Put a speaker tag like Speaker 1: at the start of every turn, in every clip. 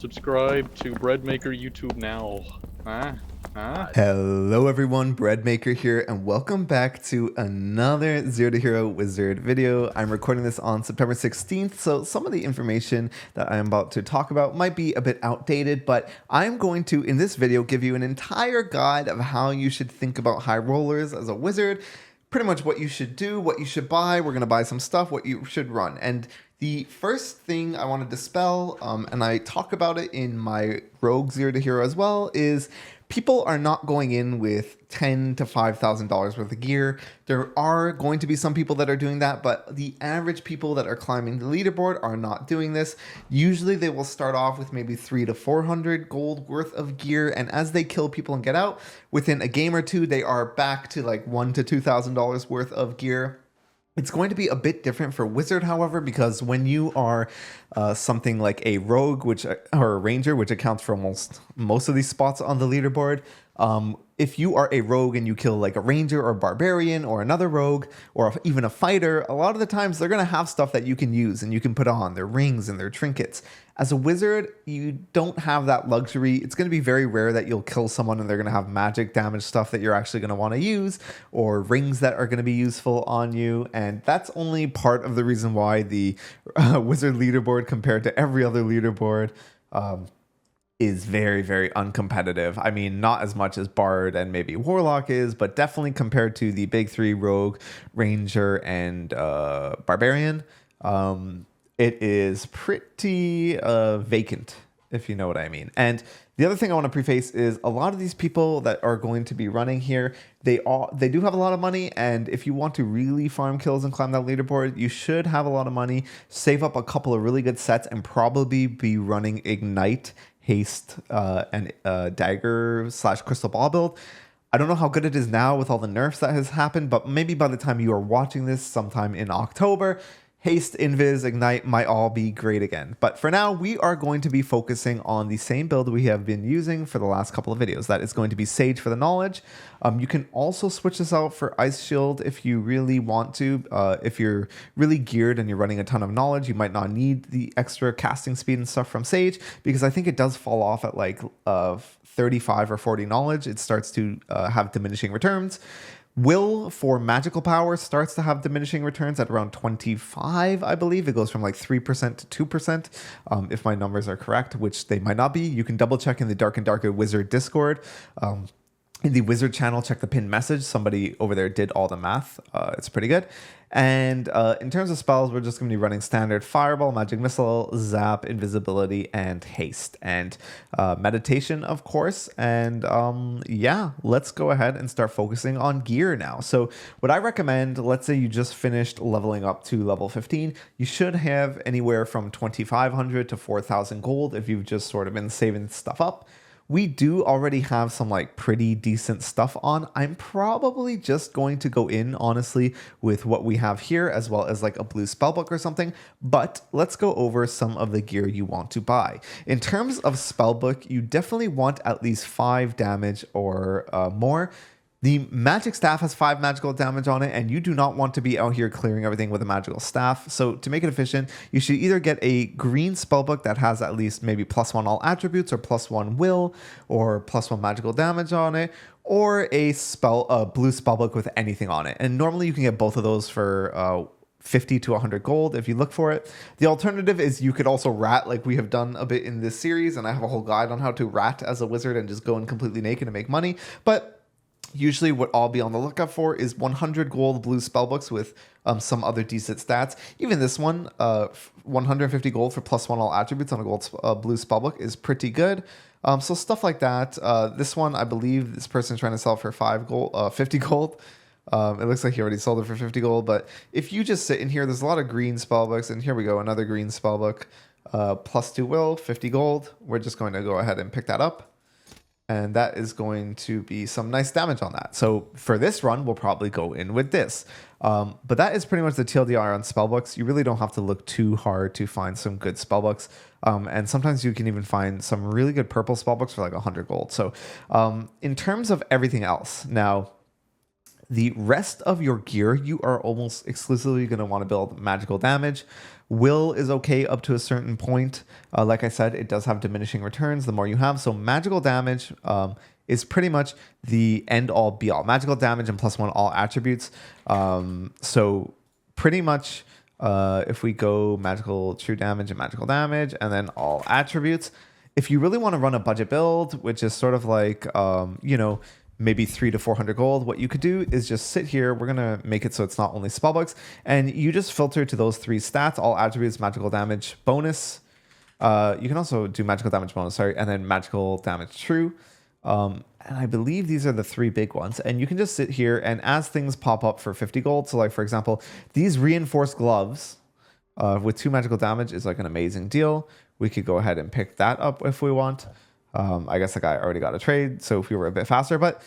Speaker 1: Subscribe to Breadmaker YouTube now.
Speaker 2: Hello everyone, Breadmaker here, and welcome back to another Zero to Hero Wizard video. I'm recording this on September 16th, so some of the information that I'm about to talk about might be a bit outdated, but I'm going to, in this video, give you an entire guide of how you should think about high rollers as a wizard. Pretty much what you should do, what you should buy. We're going to buy some stuff, what you should run. And the first thing I want to dispel, and I talk about it in my Rogue Zero to Hero as well, is people are not going in with $10,000 to $5,000 worth of gear. There are going to be some people that are doing that, but the average people that are climbing the leaderboard are not doing this. Usually they will start off with maybe 300 to 400 gold worth of gear, and as they kill people and get out, within a game or two, they are back to like $1,000 to $2,000 worth of gear. It's going to be a bit different for Wizard, however, because when you are something like a Rogue, or a Ranger, which accounts for most of these spots on the leaderboard, if you are a Rogue and you kill like a Ranger or a Barbarian or another Rogue or even a Fighter, a lot of the times they're going to have stuff that you can use and you can put on, their rings and their trinkets. As a Wizard, you don't have that luxury. It's going to be very rare that you'll kill someone and they're going to have magic damage stuff that you're actually going to want to use, or rings that are going to be useful on you. And that's only part of the reason why the Wizard leaderboard compared to every other leaderboard is very, very uncompetitive. I mean, not as much as Bard and maybe Warlock is, but definitely compared to the big three, Rogue, Ranger, and Barbarian, it is pretty vacant, if you know what I mean. And the other thing I want to preface is a lot of these people that are going to be running here, they do have a lot of money, and if you want to really farm kills and climb that leaderboard, you should have a lot of money, save up a couple of really good sets, and probably be running Ignite, Haste, and Dagger / Crystal Ball build. I don't know how good it is now with all the nerfs that has happened, but maybe by the time you are watching this sometime in October, Haste, Invis, Ignite might all be great again. But for now, we are going to be focusing on the same build we have been using for the last couple of videos. That is going to be Sage for the Knowledge. You can also switch this out for Ice Shield if you really want to. If you're really geared and you're running a ton of knowledge, you might not need the extra casting speed and stuff from Sage, because I think it does fall off at like 35 or 40 knowledge. It starts to have diminishing returns. Will for magical power starts to have diminishing returns at around 25, I believe. It goes from like 3% to 2%, if my numbers are correct, which they might not be. You can double check in the Dark and Darker Wizard Discord. In the Wizard channel, check the pinned message. Somebody over there did all the math. It's pretty good. And in terms of spells, we're just going to be running standard Fireball, Magic Missile, Zap, Invisibility, and Haste. And Meditation, of course. And yeah, let's go ahead and start focusing on gear now. So what I recommend, let's say you just finished leveling up to level 15, you should have anywhere from 2,500 to 4,000 gold if you've just sort of been saving stuff up. We do already have some like pretty decent stuff on. I'm probably just going to go in, honestly, with what we have here, as well as like a blue spellbook or something. But let's go over some of the gear you want to buy. In terms of spellbook, you definitely want at least 5 damage or more. The magic staff has 5 magical damage on it, and you do not want to be out here clearing everything with a magical staff. So to make it efficient, you should either get a green spellbook that has at least maybe +1 all attributes, or +1 will, or +1 magical damage on it, or a blue spellbook with anything on it. And normally you can get both of those for 50 to 100 gold if you look for it. The alternative is you could also rat, like we have done a bit in this series, and I have a whole guide on how to rat as a wizard and just go in completely naked and make money. But usually what I'll be on the lookout for is 100 gold blue spellbooks with some other decent stats. Even this one, 150 gold for +1 all attributes on a blue spellbook is pretty good. So stuff like that. This one, I believe this person's trying to sell for 50 gold. It looks like he already sold it for 50 gold. But if you just sit in here, there's a lot of green spellbooks. And here we go, another green spellbook. +2 will, 50 gold. We're just going to go ahead and pick that up. And that is going to be some nice damage on that. So for this run, we'll probably go in with this. But that is pretty much the TLDR on spellbooks. You really don't have to look too hard to find some good spellbooks. And sometimes you can even find some really good purple spellbooks for like 100 gold. So in terms of everything else, now the rest of your gear, you are almost exclusively going to want to build magical damage. Will is okay up to a certain point. Like I said, it does have diminishing returns the more you have. So magical damage is pretty much the end all be all. Magical damage and +1 all attributes. So pretty much if we go magical true damage and then all attributes, if you really want to run a budget build, which is sort of like, maybe 300 to 400 gold, what you could do is just sit here. We're going to make it so it's not only spellbooks, and you just filter to those 3 stats, all attributes, magical damage bonus. You can also do magical damage bonus, and then magical damage true. And I believe these are the 3 big ones. And you can just sit here, and as things pop up for 50 gold, so like for example, these reinforced gloves with 2 magical damage is like an amazing deal. We could go ahead and pick that up if we want. I guess the guy already got a trade, so if we were a bit faster, but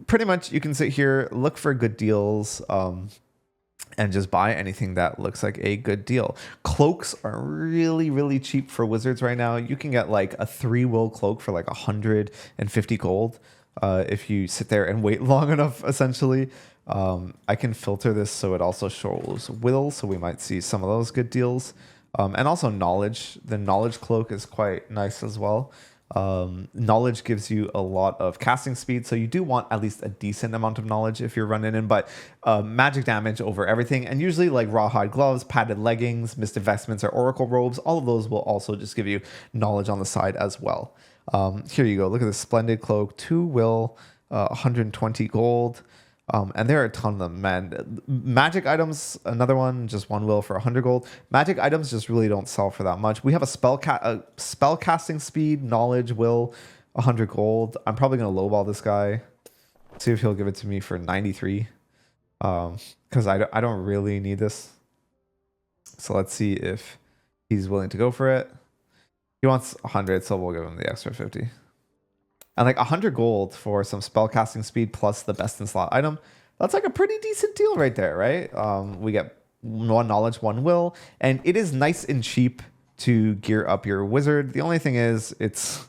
Speaker 2: pretty much you can sit here, look for good deals, and just buy anything that looks like a good deal. Cloaks are really, really cheap for wizards right now. You can get like a 3-will cloak for like 150 gold if you sit there and wait long enough, essentially. I can filter this so it also shows will, so we might see some of those good deals. And also knowledge. The knowledge cloak is quite nice as well. Knowledge gives you a lot of casting speed, so you do want at least a decent amount of knowledge if you're running in, but magic damage over everything, and usually like rawhide gloves, padded leggings, mystic vestments, or oracle robes, all of those will also just give you knowledge on the side as well. Here you go, look at this splendid cloak, 2 will, 120 gold. And there are a ton of them, man. Magic items, another one, just 1 will for 100 gold. Magic items just really don't sell for that much. We have a spell casting speed, knowledge, will, 100 gold. I'm probably going to lowball this guy. See if he'll give it to me for 93. Because I don't really need this. So let's see if he's willing to go for it. He wants 100, so we'll give him the extra 50. And like 100 gold for some spellcasting speed plus the best in slot item. That's like a pretty decent deal right there, right? We get 1 knowledge, 1 will. And it is nice and cheap to gear up your wizard. The only thing is it's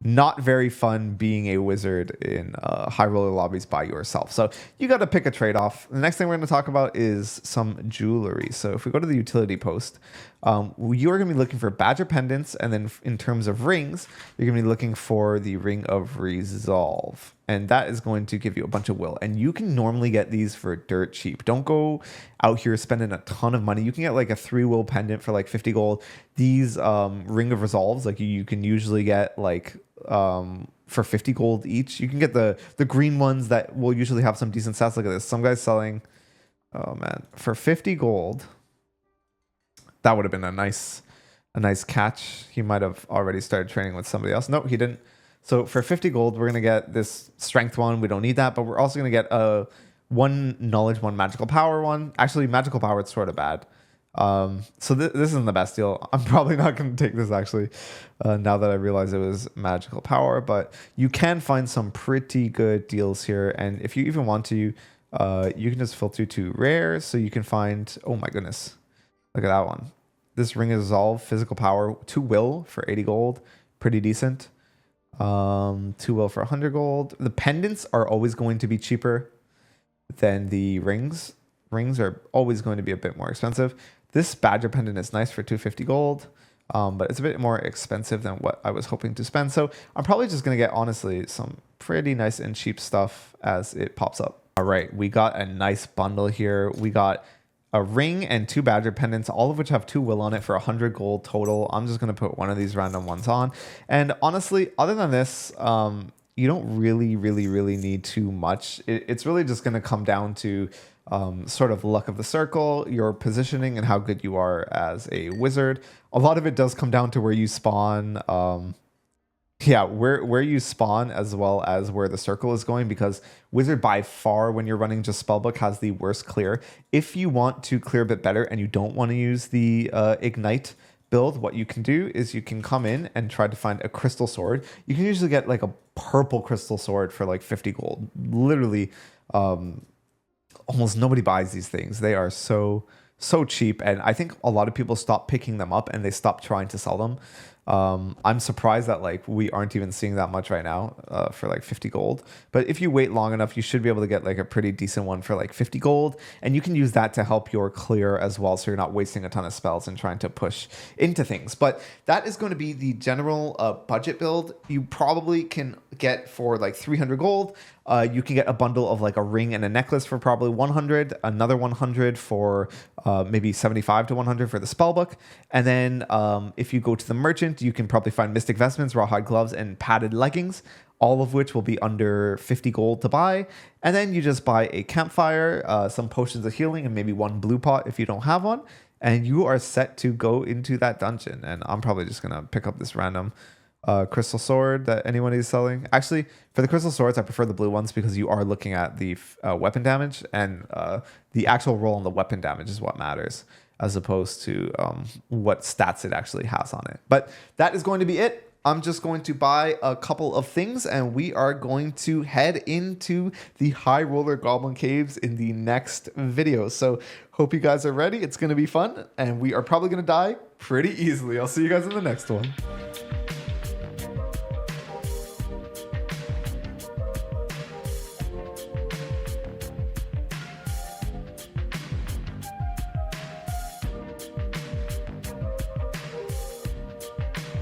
Speaker 2: not very fun being a wizard in high roller lobbies by yourself. So you got to pick a trade-off. The next thing we're going to talk about is some jewelry. So if we go to the utility post, you are going to be looking for badger pendants. And then in terms of rings, you're going to be looking for the ring of resolve. And that is going to give you a bunch of will. And you can normally get these for dirt cheap. Don't go out here spending a ton of money. You can get like a 3 will pendant for like 50 gold. These ring of resolves, like you can usually get like for 50 gold each. You can get the green ones that will usually have some decent stats. Look at this. Some guy's selling, oh man, for 50 gold. That would have been a nice catch. He might have already started training with somebody else. No, he didn't. So for 50 gold, we're going to get this strength one. We don't need that, but we're also going to get a 1 knowledge, 1 magical power one. Actually, magical power, it's sort of bad. So this isn't the best deal. I'm probably not going to take this actually, now that I realize it was magical power, but you can find some pretty good deals here. And if you even want to, you can just filter to rare. So you can find, oh my goodness, look at that one. This ring is resolve, physical power, 2 will for 80 gold. Pretty decent. 2 will for 100 gold. The pendants are always going to be cheaper than the rings. Rings are always going to be a bit more expensive. This badger pendant is nice for 250 gold, but it's a bit more expensive than what I was hoping to spend. So I'm probably just going to get, honestly, some pretty nice and cheap stuff as it pops up. All right, we got a nice bundle here. We got a ring and 2 badger pendants, all of which have 2 will on it for 100 gold total. I'm just going to put one of these random ones on. And honestly, other than this, you don't really need too much. It's really just going to come down to sort of luck of the circle, your positioning, and how good you are as a wizard. A lot of it does come down to where you spawn. Where you spawn, as well as where the circle is going, because wizard by far, when you're running just spellbook, has the worst clear. If you want to clear a bit better and you don't want to use the ignite build, what you can do is you can come in and try to find a crystal sword. You can usually get like a purple crystal sword for like 50 gold. Literally, almost nobody buys these things. They are so cheap, and I think a lot of people stop picking them up and they stop trying to sell them. I'm surprised that like we aren't even seeing that much right now for like 50 gold. But if you wait long enough, you should be able to get like a pretty decent one for like 50 gold. And you can use that to help your clear as well. So you're not wasting a ton of spells and trying to push into things. But that is going to be the general budget build. You probably can get for like 300 gold. You can get a bundle of like a ring and a necklace for probably 100, another 100 for maybe 75 to 100 for the spellbook. And then if you go to the merchant, you can probably find mystic vestments, rawhide gloves, and padded leggings, all of which will be under 50 gold to buy. And then you just buy a campfire, some potions of healing, and maybe one blue pot if you don't have one. And you are set to go into that dungeon. And I'm probably just going to pick up this random crystal sword that anyone is selling. Actually, for the crystal swords, I prefer the blue ones because you are looking at the weapon damage, and the actual roll on the weapon damage is what matters, as opposed to what stats it actually has on it. But that is going to be it. I'm just going to buy a couple of things, and we are going to head into the High Roller Goblin Caves in the next video. So hope you guys are ready. It's going to be fun, and we are probably going to die pretty easily. I'll see you guys in the next one.